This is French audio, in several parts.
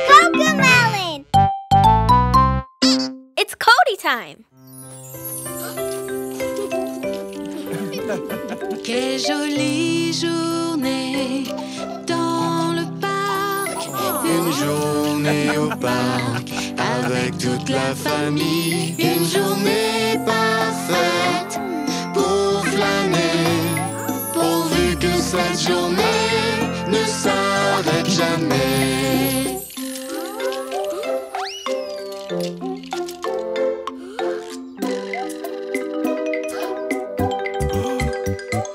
Cocomelon! It's Cody time! Quelle jolie journée dans le parc. Une journée au parc avec toute la famille. Une journée parfaite pour flâner, pourvu que cette journée ne s'arrête jamais.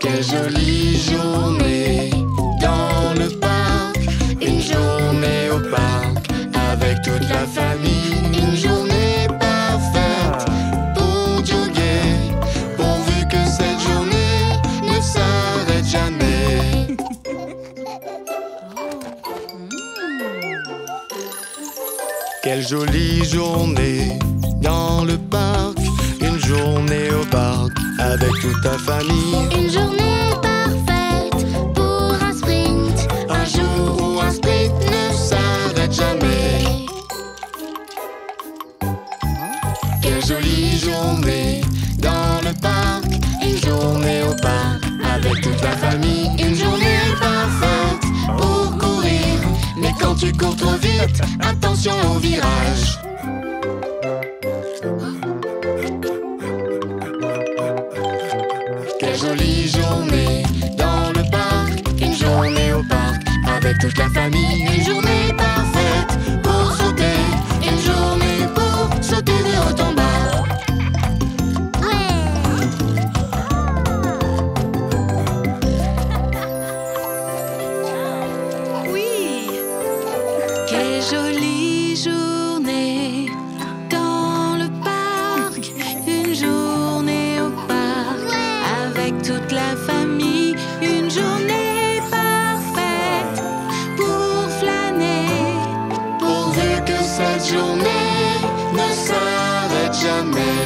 Quelle jolie journée dans le parc. Une journée au parc avec toute la famille. Une journée parfaite pour jogger, pourvu que cette journée ne s'arrête jamais. Quelle jolie journée dans le parc. Une journée au parc avec toute ta famille. Une journée parfaite pour un sprint. Un jour où un sprint ne s'arrête jamais. Quelle jolie journée dans le parc. Une journée au parc avec toute la famille. Une journée parfaite pour courir. Mais quand tu cours trop vite, attention au virage. Quelle jolie journée dans le parc. Une journée au parc avec toute la famille. Une journée parfaite pour sauter. Une journée pour sauter de haut en bas. Oui. Quelle jolie journée dans le parc. Une journée au parc avec toute la famille. Une journée parfaite pour flâner, Pourvu que cette journée ne s'arrête jamais.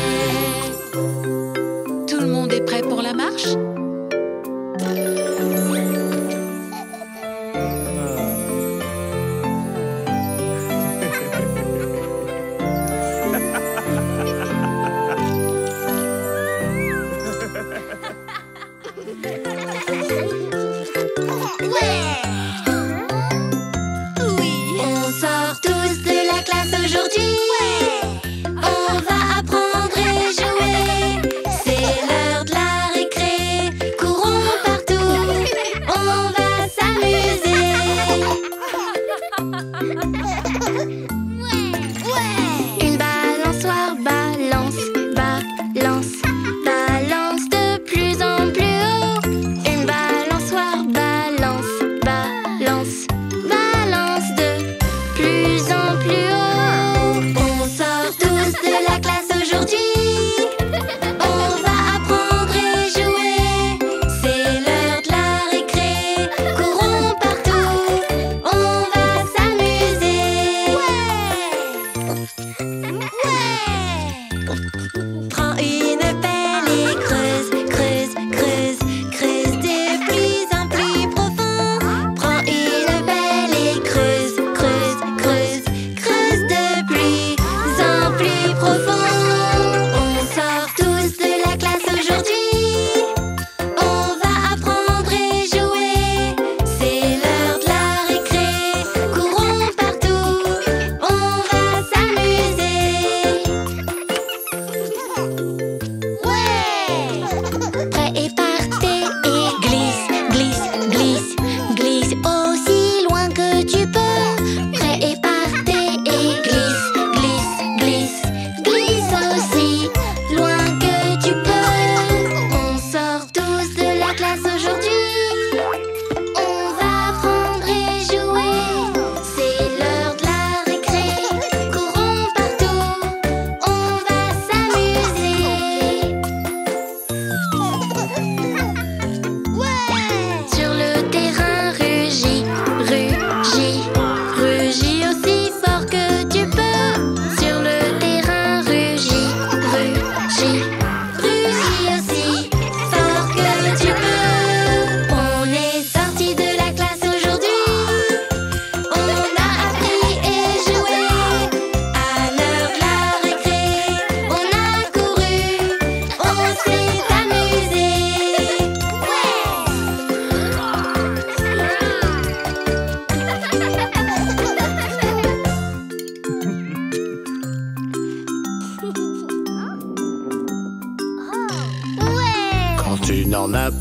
Tout le monde est prêt pour la marche? On sort tous de la classe aujourd'hui. On va apprendre et jouer. C'est l'heure de la récré.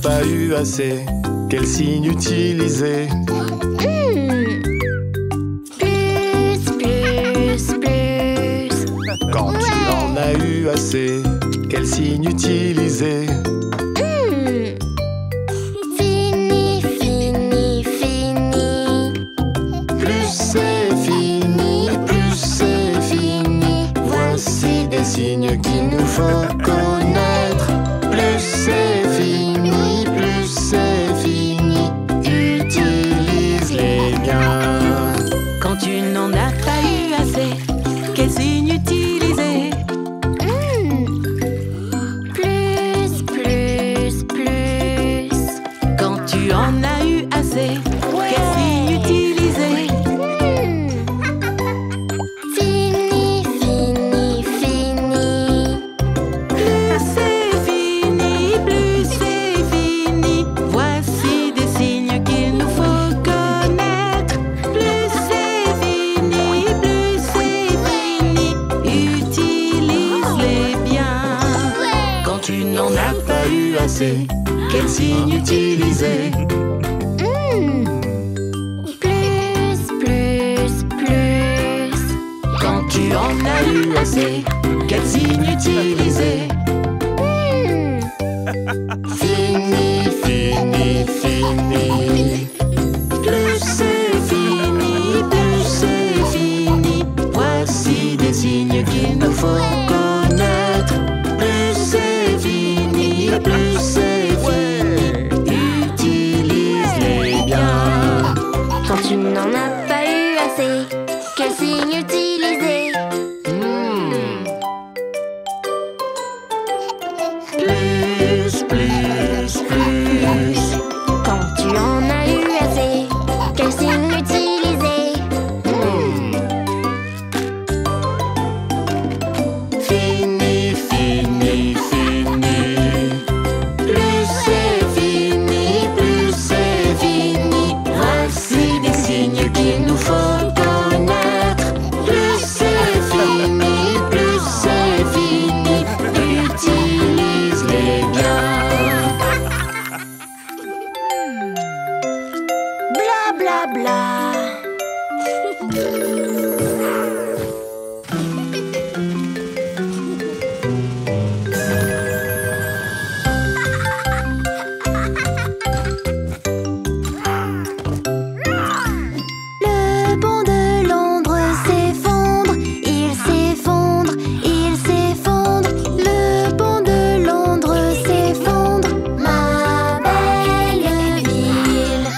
pas eu assez, quel signe utiliser? Plus, plus, plus. Quand tu en as eu assez, quel signe utiliser? Fini, fini, fini. Plus c'est fini, plus c'est fini. Voici des signes qu'il nous faut connaître. Plus c'est fini, plus c'est fini. Utilise-les bien. Quand tu n'en as pas eu assez, quel signe utiliser? Plus, plus, plus. Quand tu en as eu assez, quel signe utiliser? Fini, fini, fini. Plus c'est fini, plus c'est fini. Voici des signes qu'il nous faut connaître. Plus c'est fini, plus c'est fini. Utilise-les bien. Quand tu n'en as pas eu assez, quel signe utiliser? Plus, plus, plus. Quand tu en as eu assez, quel signe utiliser? Fini, fini, fini. Plus c'est fini, plus c'est fini. Voici des signes qu'il nous faut connaître. Plus c'est fini, plus c'est fini. Utilise-les bien. Quand tu n'en as pas eu assez, quel signe utiliser? Plus, plus, plus. Quand tu en as eu assez, quel signe utiliser? Fini, fini, fini. Plus c'est fini, plus c'est fini. Voici des signes qu'il nous faut connaître. Plus c'est fini, plus c'est fini. Utilise-les bien. Bla bla bla. Le pont de Londres s'effondre, il s'effondre, il s'effondre. Le pont de Londres s'effondre, ma belle ville.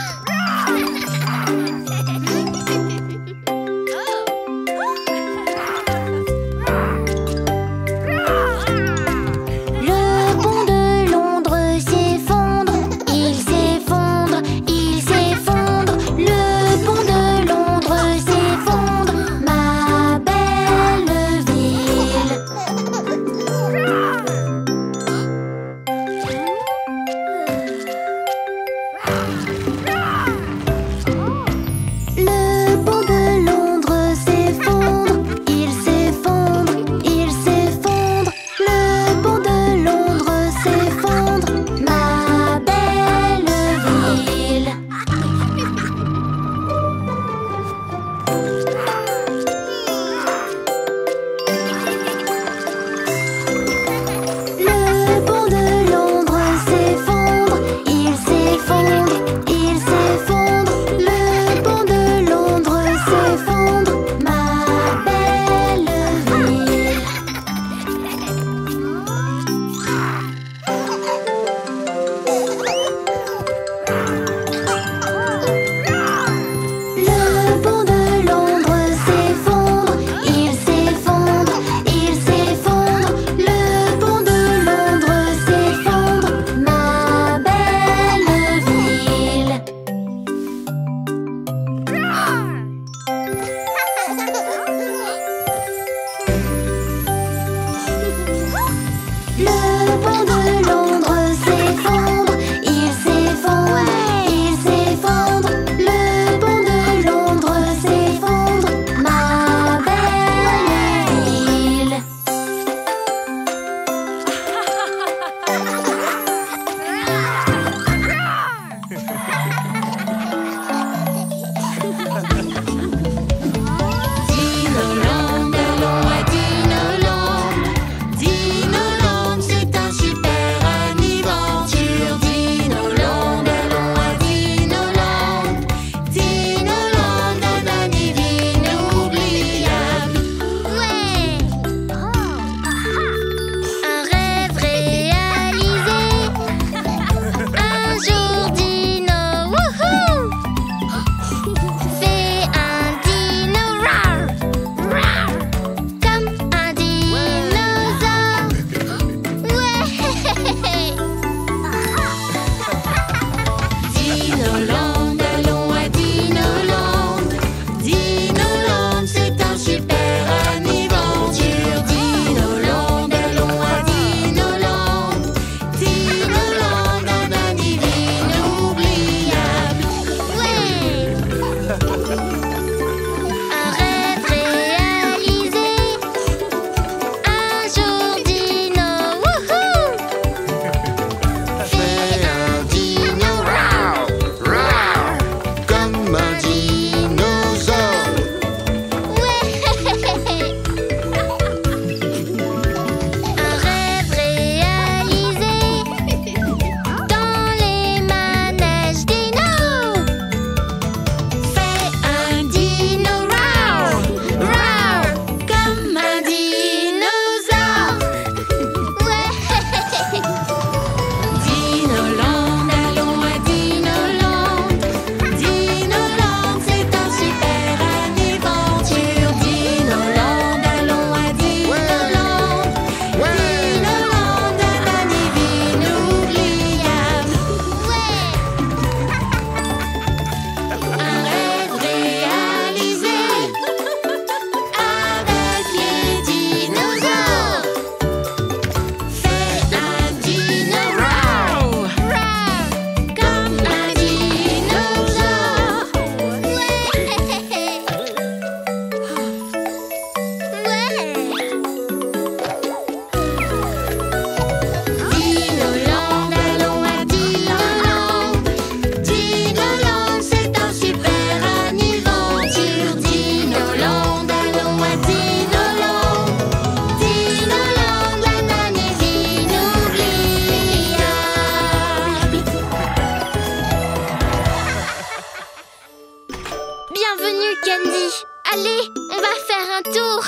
Bienvenue, Candy. Allez, on va faire un tour.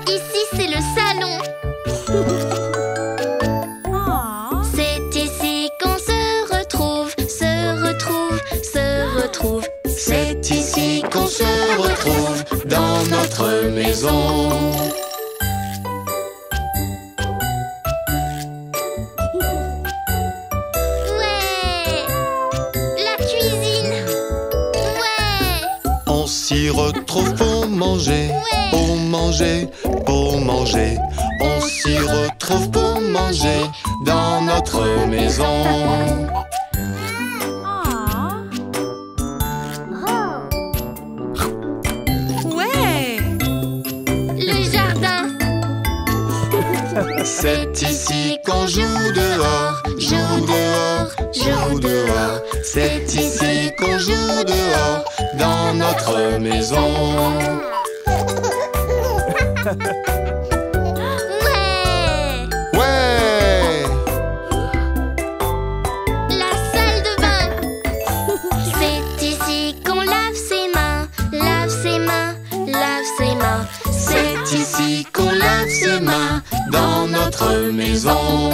Ici, c'est le salon. C'est ici qu'on se retrouve, C'est ici qu'on se retrouve dans notre maison. Ouais! La cuisine! Ouais! On s'y retrouve pour manger, pour manger, pour manger. On s'y retrouve pour manger dans notre maison. C'est ici qu'on joue dehors, joue dehors, joue dehors. C'est ici qu'on joue dehors, dans notre maison. Ouais! Ouais! La salle de bain! C'est ici qu'on lave ses mains, lave ses mains, lave ses mains. C'est ici qu'on lave ses mains, dans notre maison.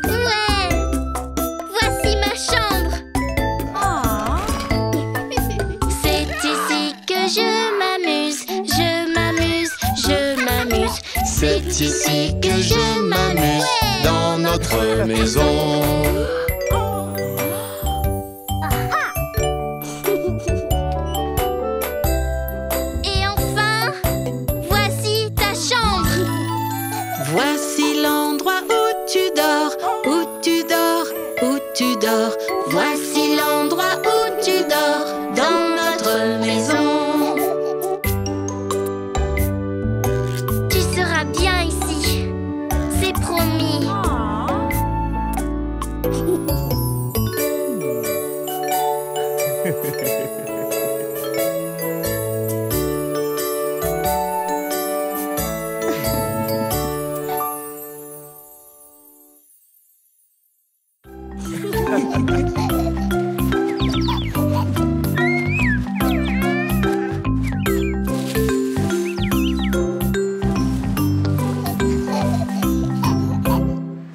Ouais! Voici ma chambre! C'est ici que je m'amuse, je m'amuse, je m'amuse. C'est ici que je m'amuse, dans notre maison. Et enfin, voici ta chambre! Voici l'endroit où tu dors, où tu dors, où tu dors. Voici l'endroit où tu dors dans notre maison. Tu seras bien ici, c'est promis.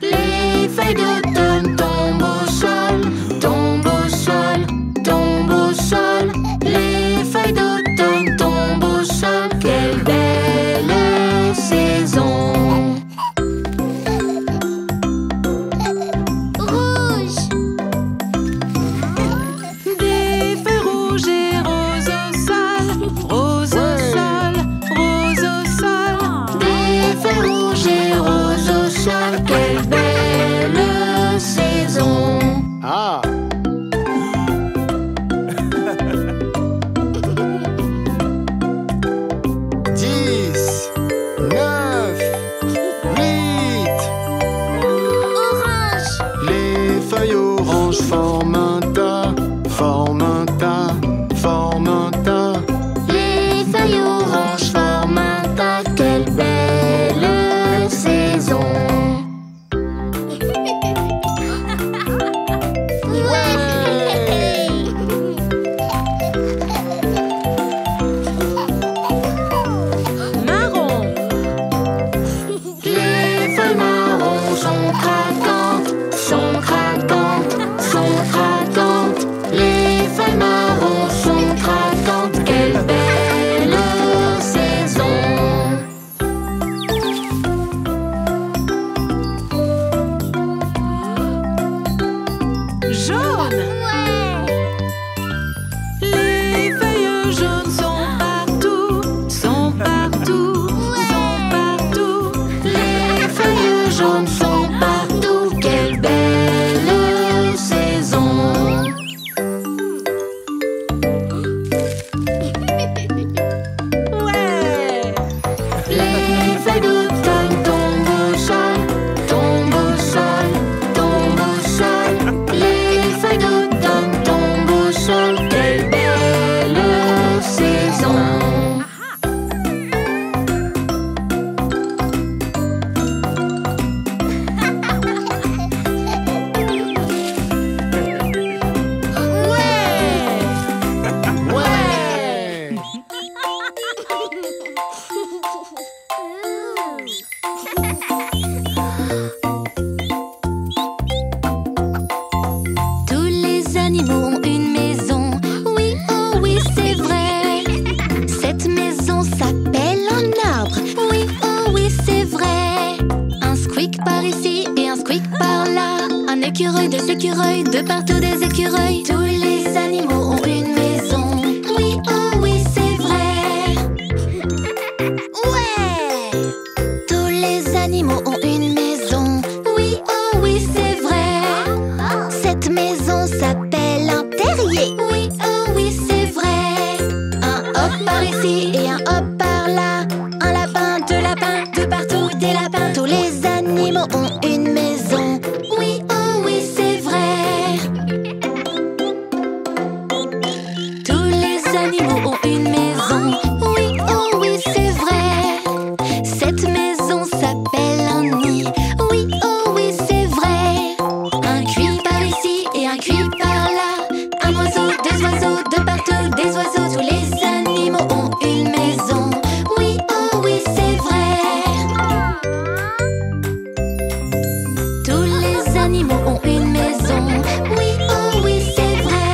Les feuilles d'automne tombent au sol, tombent au sol, tombent au sol. Les feuilles d'automne tombent au sol. Quelle belle saison! Rouge, Un écureuil, des écureuils, de partout des écureuils. Tous les animaux ont une maison. Oui, oh oui, c'est vrai. Ouais! Tous les animaux ont une maison. Oui, oh oui, c'est vrai. Cette maison s'appelle un terrier. Oui, oh oui, c'est vrai. Un hop par ici et un hop par là. Un lapin, deux lapins, de partout des lapins. Tous les animaux ont une maison. Oui, oh oui, c'est vrai. Tous les animaux ont une maison. Oui, oh oui, c'est vrai. Cette maison s'appelle un nid. Oui, oh oui, c'est vrai. Un cuit par ici et un cuit par là. Un oiseau, deux oiseaux, de partout des oiseaux. Tous les animaux ont une maison. Oui, oh oui, c'est vrai. Tous les animaux ont une maison. Oui, oh oui, c'est vrai.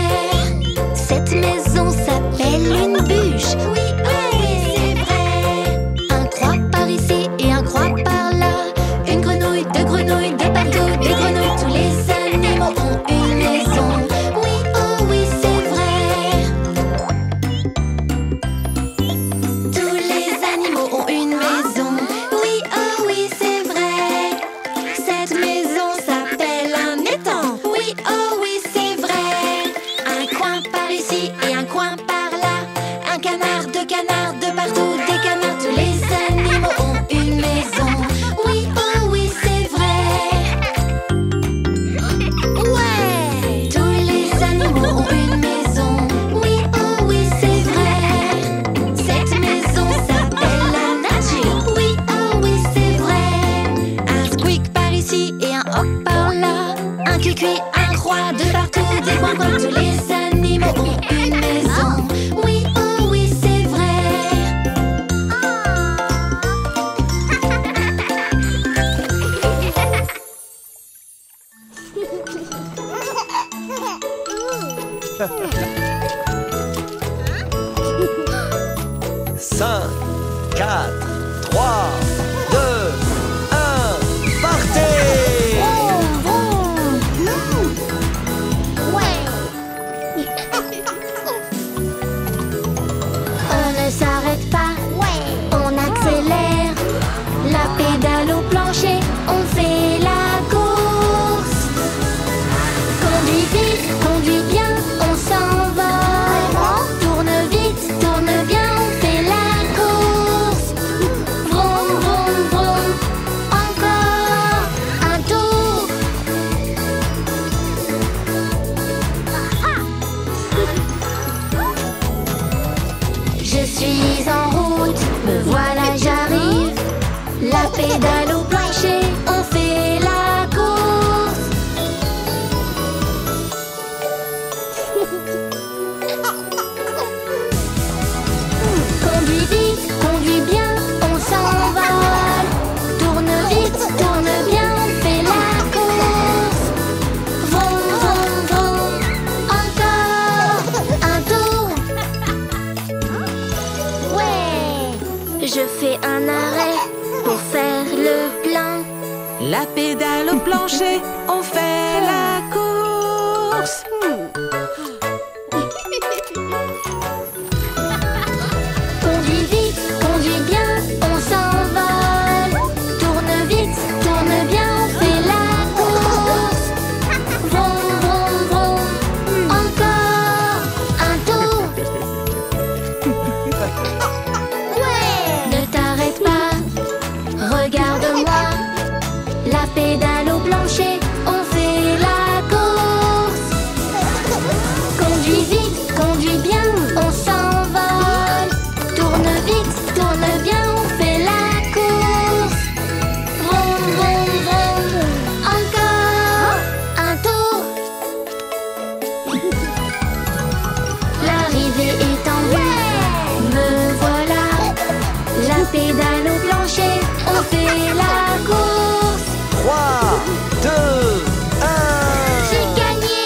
Cette maison s'appelle une bûche. Oui, oh oui, c'est vrai. Un croix par ici et un croix par là. Une grenouille, deux grenouilles, de partout des grenouilles. Tous les animaux ont une maison. Oui, oh oui, c'est vrai. Tous les animaux ont une maison. Oui, oh oui, c'est vrai. Cette maison s'appelle un étang. Oui, oh oui, c'est vrai. Un coin par ici et un coin par là. Un canard, deux canards, de partout des canards. Tous les animaux ont une maison. Oui, oh oui, c'est vrai. Ouais! Tous les animaux ont une maison. Oui, oh oui, c'est vrai. Cette maison s'appelle la nature. Oui, oh oui, c'est vrai. Un squeak par ici et un hop par là. Un cuicui, un croix, de partout des coins. Tous les animaux ont une maison. Oui, oh oui, c'est vrai. Cinq, 4, 3, 2, 1, partez! On ne s'arrête pas, on accélère. La pédale au plancher, on fait la course. Conduis vite, conduis bien, on s'envole. Tourne vite, tourne bien, on fait la course. Vroom, vroom, vroom, encore un tour. Je suis en route, me voilà, j'arrive. La pédale au plancher, on fait la course. Conduis vite, conduis bien, on s'envole. Tourne vite, tourne bien, on fait la course. Vroom, vroom, vroom, encore un tour. Ouais, je fais un arrêt pour faire le plein. La pédale au plancher, on fait la course. Conduis vite, conduis bien, on s'envole. Tourne vite, tourne bien, on fait la course. Vroom, vroom, vroom, encore un tour. Ouais, ne t'arrête pas, regarde-moi. La pédale au plancher, on fait la course. Conduis vite, conduis bien, on s'envole. Tourne vite, tourne bien, on fait la course. Vroom, vroom, vroom, encore un tour. L'arrivée est en vue, me voilà. La pédale au plancher, on fait la course. 3, 2, 1. J'ai gagné.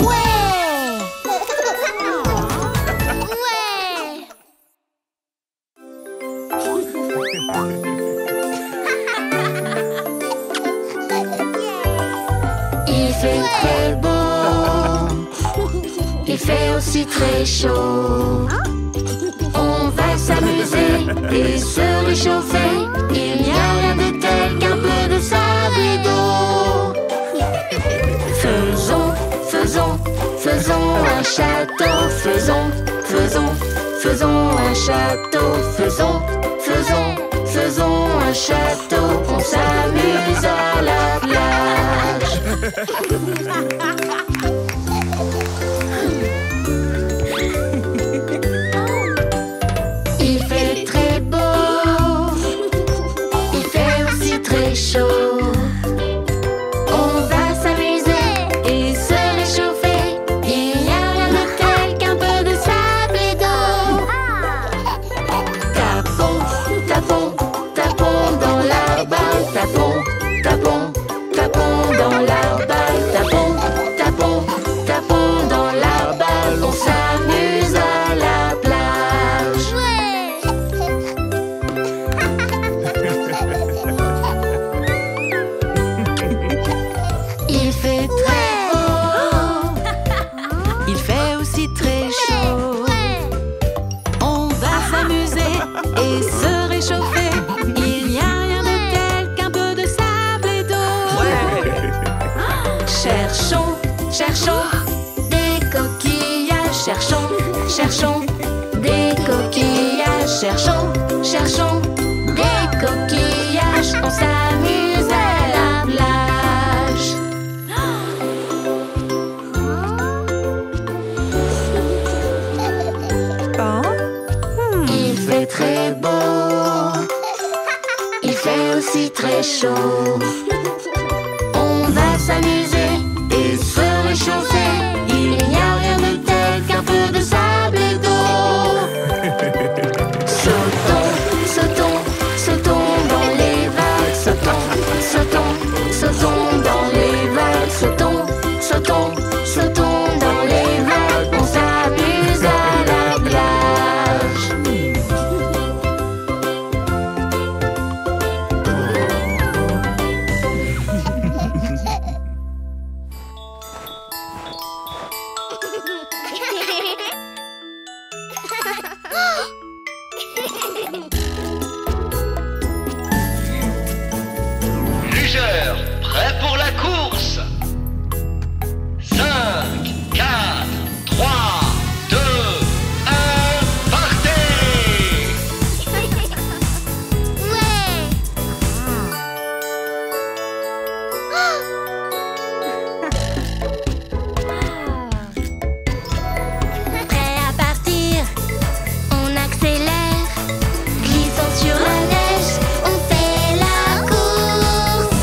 Ouais. Ouais. fait très beau, il fait aussi très chaud. On va s'amuser et se réchauffer. Il n'y a rien de tel qu'un peu de sable et d'eau. Faisons, faisons, faisons un château. Faisons, faisons, faisons un château. Faisons, faisons, faisons un château. On s'amuse à la plage. Il fait très beau, il fait aussi très chaud. On va s'amuser et se réchauffer. Il n'y a rien de tel qu'un peu de sable et d'eau. Tapons, tapons, tapons dans la balle. Tapons, tapons, tapons dans la balle. Tapons, tapons, tapons dans la balle. On s'amuse à la plage. Il fait très haut, Il fait aussi très chaud. On va s'amuser et se réchauffer. Il n'y a rien de tel qu'un peu de sable et d'eau. cherchons, cherchons des coquillages. Cherchons, cherchons des coquillages. Cherchons, cherchons des coquillages. On s'amuse à la plage. Il fait très beau, il fait aussi très chaud. On va s'amuser et se réchauffer. Il n'y a rien de tel qu'un peu de sable et d'eau. Sautons, sautons, sautons dans les vagues. Sautons, sautons, sautons dans les vagues. Sautons, sautons, sautons dans les vagues. On s'amuse à la plage. Nugeurs, prêts pour la course. 5, 4, 3, 2, 1, partez! Prêt à partir, on accélère. Glissant sur la neige, on fait la course.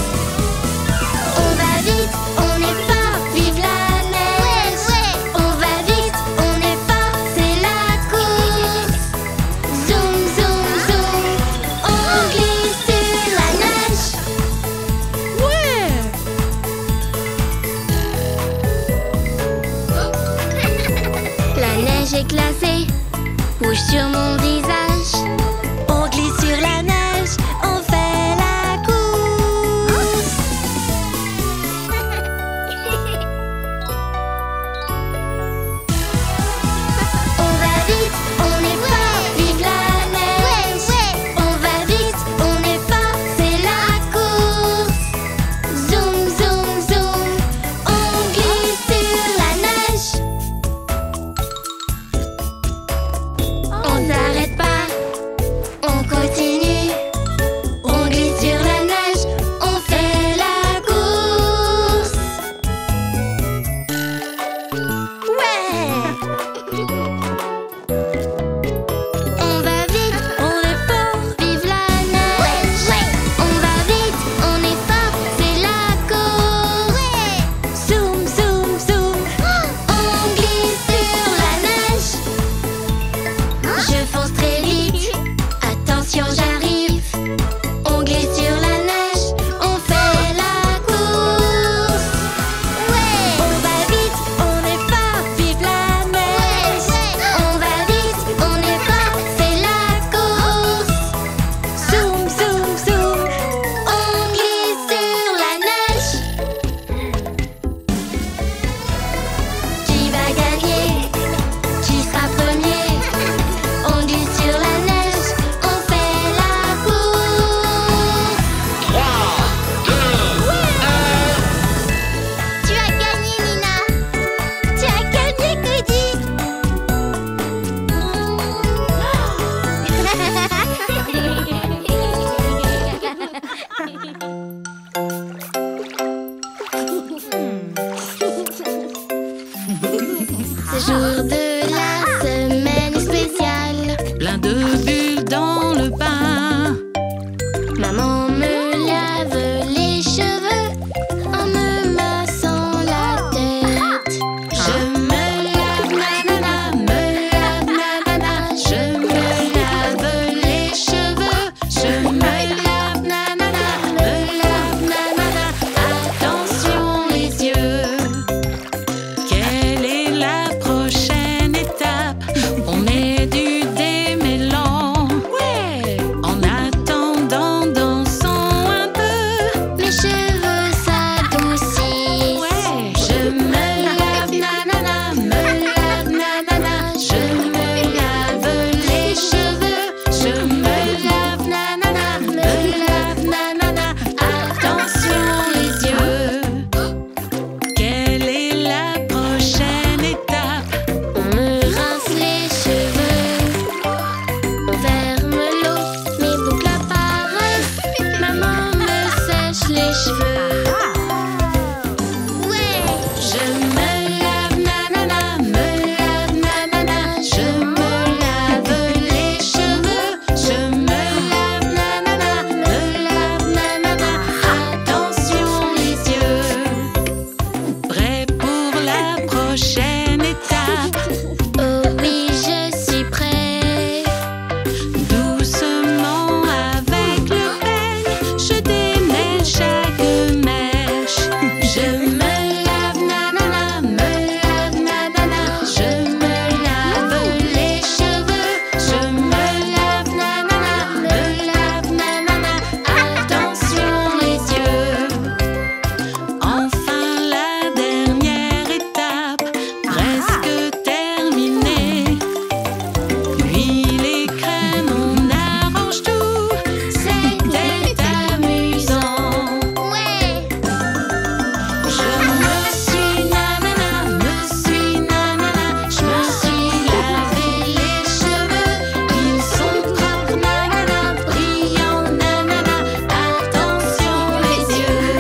On va vite, on est fort, vive la neige. On va vite, on est fort, c'est la course. Zoom, zoom, zoom, on glisse sur la neige. La neige est glacée, rouge sur mon visage. On glisse sur la neige, on fait la course. On va vite, on est fort, vive la neige. On va vite, on est fort, c'est la course. Zoom, zoom, zoom, on glisse sur la neige. On s'arrête pas. C'est jour de la semaine spéciale. Plein de bulles dans le bain. Maman me lave les cheveux en me massant la tête. Je me lave, nanana, me lave, nanana. Je me lave les cheveux. Je me lave, nanana, me lave, nanana. Attention les yeux. Quelle est la prochaine étape? On met du démêlant. Ouais. En attendant, dansons un peu. Mes cheveux s'adoucissent. Ouais. Je me lave, nanana, me lave, nanana. Je me lave les cheveux. Je me lave, nanana, me lave, nanana. Attention les yeux. Quelle est la prochaine étape? On me rince les cheveux. On ferme l'eau, mes boucles apparaissent. Maman me sèche les cheveux. Ouais. Je me lave, nanana, me lave, nanana. Je me lave les cheveux. Je me lave, nanana, me lave, nanana. Attention les yeux. Prêt pour la prochaine étape? Oh oui, je suis prêt. Doucement avec le peigne, je démêle chaque mèche. Je me lave, nanana, me lave, nanana. Je me lave les cheveux. Je me lave, nanana, me lave, nanana. Attention les yeux. Enfin la dernière étape, presque terminée. Huile et crème, on arrange tout. C'était amusant. Ouais. Je me suis nanana, me suis nanana. Je me suis lavé les cheveux. Ils sont propres, nanana, brillants, nanana. Attention les yeux.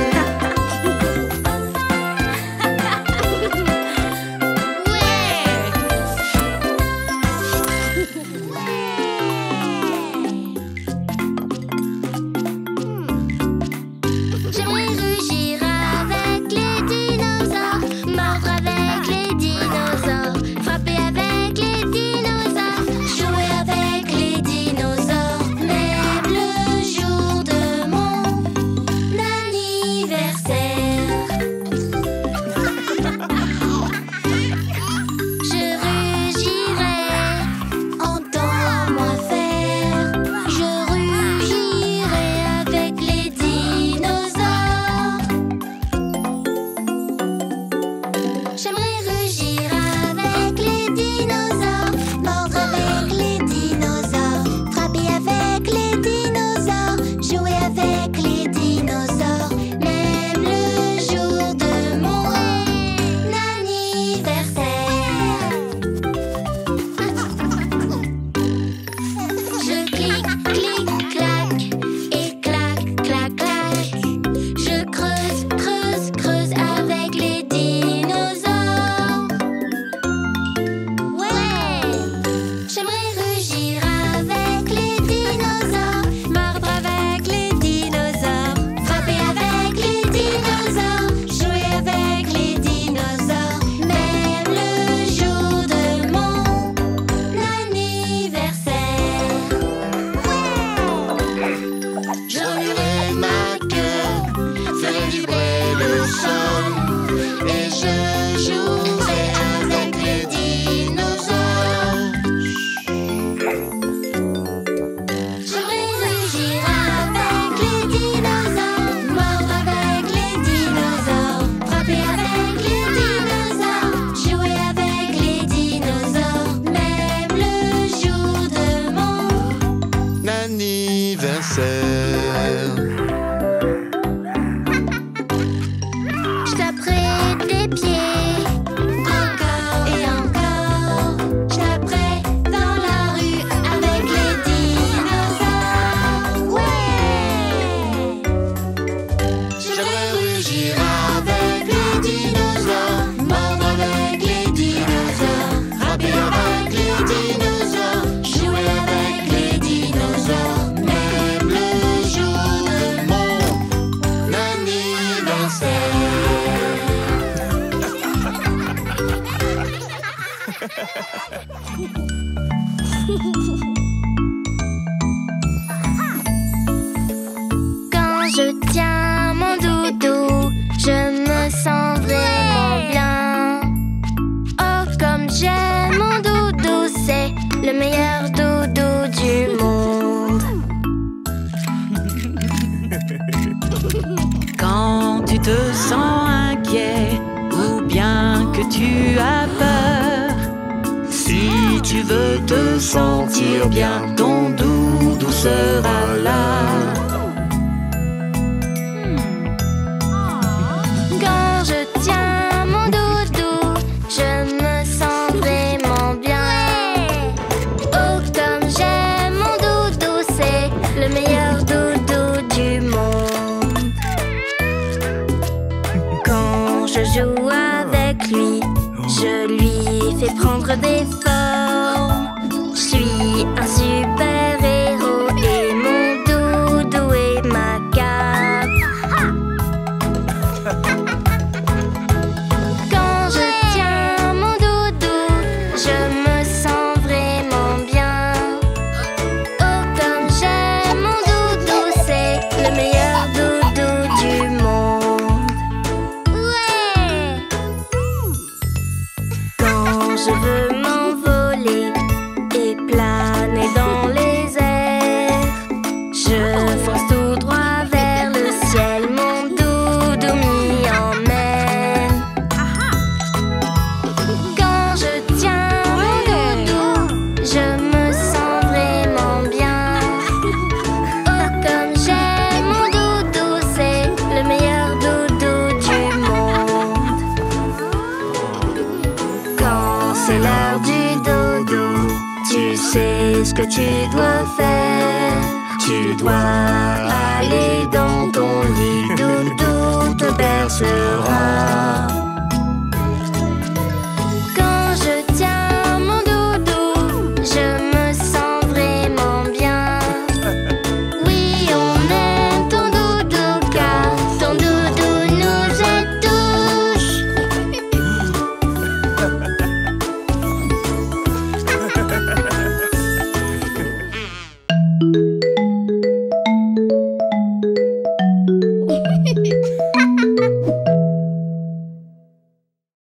J'aimerais rugir avec les dinosaures, mordre avec les dinosaures, frapper avec les dinosaures, jouer avec les dinosaures, même le jour de mon anniversaire. Je rugirai, entends-moi faire. Je rugirai avec les dinosaures. J'aimerais rugir avec les dinosaures, mordre avec les dinosaures, frapper avec les dinosaures, jouer avec les dinosaures, même le jour de mon anniversaire. Je clique, clique, clac, et clac, clac, clac. Je creuse, creuse, creuse avec les dinosaures. Ouais. J'aimerais rugir avec les dinosaures, mordre avec les dinosaures, frapper avec les dinosaures, jouer avec les dinosaures, même le jour de mon anniversaire. Je remuerai ma queue, ferai vibrer le sol, et je jouerai avec les dinosaures. J'aimerais rugir avec les dinosaures, mordre avec les dinosaures, frapper avec les dinosaures, jouer avec les dinosaures, même le jour de mon Anniversaire. Je taperai tes pieds, encore et encore. Je taperai dans la rue avec les dinosaures. Ouais. J'aimerais rugir avec les dinosaures, mordre avec les dinosaures, Quand je tiens mon doudou, je me sens vraiment bien. Oh, comme j'aime mon doudou, c'est le meilleur doudou du monde. Quand tu te sens inquiet ou bien que tu as peur, si tu veux te sentir bien, ton doudou sera là. Quand je tiens mon doudou, je me sens vraiment bien. Oh, comme j'aime mon doudou, c'est le meilleur doudou du monde. Quand je joue avec lui, je lui fais prendre des formes. Je suis un super héros et mon doudou est ma cape. Quand je tiens mon doudou, je me sens vraiment bien. Oh, comme j'aime mon doudou, c'est le meilleur doudou du monde. Ouais! Quand je veux m'envoler et planer dans les airs, je fonce tout droit vers le ciel, mon doudou m'y emmène. Quand je tiens mon doudou, je me sens vraiment bien. Oh, comme j'aime mon doudou, c'est le meilleur doudou du monde. Quand c'est l'heure du dodo, tu sais ce que tu dois faire. Tu dois aller dans ton lit, doudou te bercera.